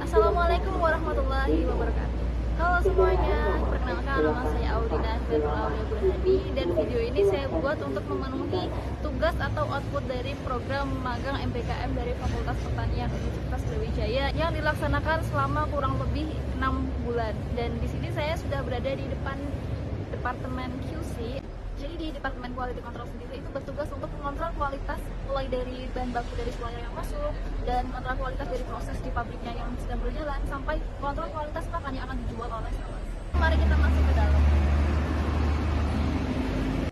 Assalamualaikum warahmatullahi wabarakatuh. Halo semuanya, perkenalkan nama saya Audina Hadi dan video ini saya buat untuk memenuhi tugas atau output dari program magang MPKM dari Fakultas Pertanian Universitas Brawijaya yang dilaksanakan selama kurang lebih 6 bulan. Dan di sini saya sudah berada di depan Departemen QC. Jadi di Departemen Quality Control sendiri itu bertugas untuk mengontrol kualitas mulai dari bahan baku dari supplier yang masuk dan kontrol kualitas dari proses di pabriknya yang sedang berjalan sampai kontrol kualitas pakan yang akan dijual oleh seller. Mari kita masuk ke dalam.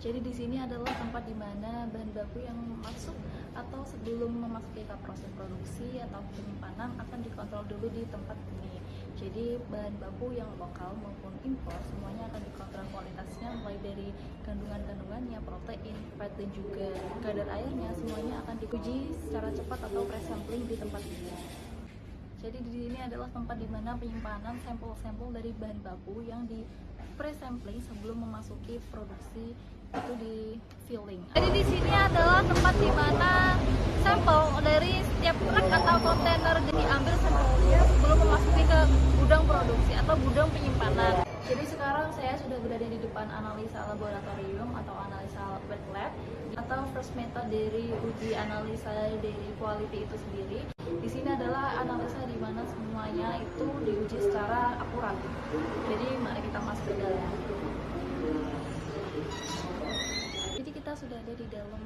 Jadi di sini adalah tempat di mana bahan baku yang masuk atau sebelum memasuki ke proses produksi atau penyimpanan akan dikontrol dulu di tempat ini. Jadi bahan baku yang lokal maupun impor semuanya akan dikontrol kualitasnya mulai dari kandungannya, protein, fat dan juga kadar airnya semuanya akan diuji secara cepat atau pre-sampling di tempat ini. Jadi di sini adalah tempat di mana penyimpanan sampel-sampel dari bahan baku yang di pre-sampling sebelum memasuki produksi itu di filling. Jadi di sini adalah tempat di mana sampel dari setiap truk atau kontainer diambil sampelnya sebelum memasuki ke gudang produksi atau gudang penyimpanan. Jadi sekarang saya sudah berada di depan analisa laboratorium atau analisa wet lab atau first method dari uji analisa dari quality itu sendiri. Di sini adalah analisa di mana semuanya itu diuji secara akurat. Jadi mari kita masuk ke dalam. Jadi kita sudah ada di dalam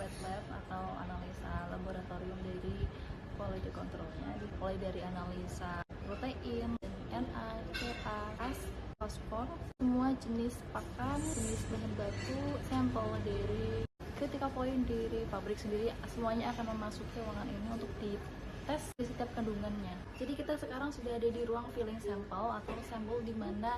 wet lab atau analisa laboratorium dari quality controlnya, mulai dari analisa protein, DNA, CA, fosfor, semua jenis pakan, jenis bahan baku, sampel dari ketika poin dari pabrik sendiri semuanya akan memasuki ruangan ini untuk dites di setiap kandungannya. Jadi kita sekarang sudah ada di ruang filling sampel atau sampel di mana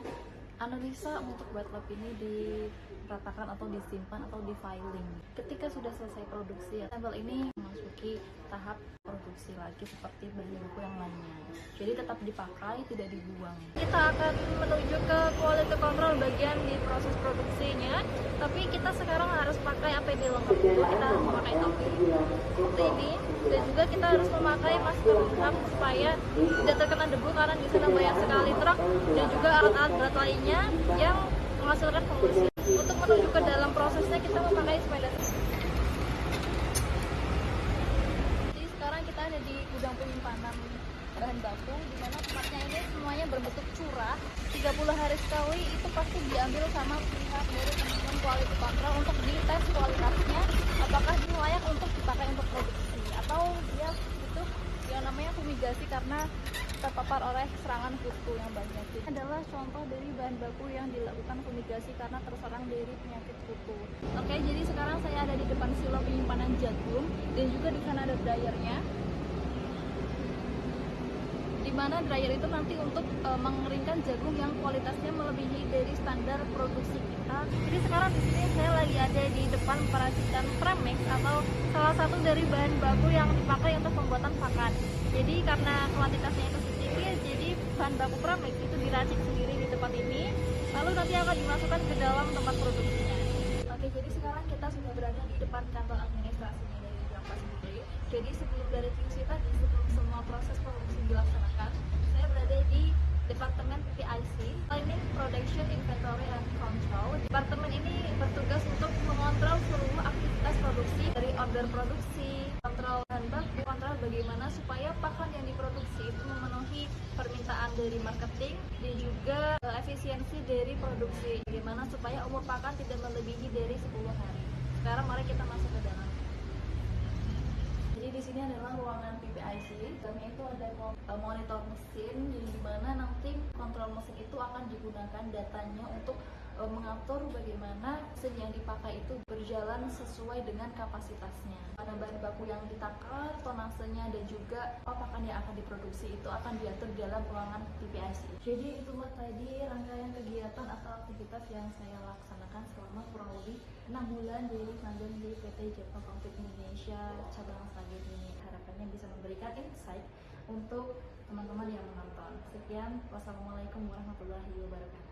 analisa untuk wet lab ini diratakan atau disimpan atau di filing. Ketika sudah selesai produksi, sampel ini memasuki tahap produksi lagi seperti bahan baku yang lainnya. Jadi tetap dipakai, tidak dibuang. Kita akan menuju ke quality control bagian di proses produksinya, tapi kita sekarang harus pakai APD lengkap dulu. Kita harus memakai topi seperti ini, dan juga kita harus memakai masker lengkap supaya tidak terkena debu karena di sana banyak sekali truk dan juga alat-alat berat lainnya yang menghasilkan polusi. Untuk menuju ke dalam prosesnya kita memakai sepeda. Jadi sekarang kita ada di gudang penyimpanan bahan baku di mana tempatnya ini semuanya berbentuk curah. 30 hari sekali itu pasti diambil sama pihak dari teman-teman quality control untuk dites kualitasnya apakah dia layak untuk dipakai untuk produksi atau dia butuh yang namanya fumigasi karena terpapar oleh serangan kutu yang banyak. Ini adalah contoh dari bahan baku yang dilakukan fumigasi karena terserang dari penyakit kutu. Oke, jadi sekarang saya ada di depan silo penyimpanan jagung dan juga di sana ada dryernya. Di mana dryer itu nanti untuk mengeringkan jagung yang kualitasnya melebihi dari standar produksi kita. Jadi sekarang di sini saya lagi ada di depan peracikan premix atau salah satu dari bahan baku yang dipakai untuk pembuatan pakan. Jadi karena kuantitasnya itu sedikit, jadi bahan baku premix itu diracik sendiri di tempat ini, lalu nanti akan dimasukkan ke dalam tempat produksinya. Oke, jadi sekarang kita sudah berada di depan kantor administrasinya dari Jampas sendiri. Jadi sebelum dari QC tadi, sebelum semua proses produksi dilaksanakan, saya berada di Departemen PIC, Planning, Production, Inventory, and Control. Departemen ini bertugas untuk mengontrol seluruh aktivitas produksi dari order produksi, kontrol bahan baku, kontrol bagaimana supaya pakan yang diproduksi itu memenuhi permintaan dari marketing dan juga efisiensi dari produksi. Bagaimana supaya umur pakan tidak melebihi dari 10 hari. Sekarang mari kita masuk ke dalam. Jadi di sini adalah ruangan PPIC, dan itu ada monitor mesin di mana nanti kontrol mesin itu akan digunakan datanya untuk mengatur bagaimana mesin yang dipakai itu berjalan sesuai dengan kapasitasnya. Mana bahan baku yang ditakar, tonasenya dan juga pakan yang akan diproduksi itu akan diatur dalam ruangan PPIC. Jadi itulah tadi rangkaian kegiatan atau aktivitas yang saya laksanakan selama kurang lebih 6 bulan di magang di PT Jepang Concrete Indonesia cabang Sragen ini. Harapannya bisa memberikan insight untuk teman-teman yang menonton. Sekian, wassalamualaikum warahmatullahi wabarakatuh.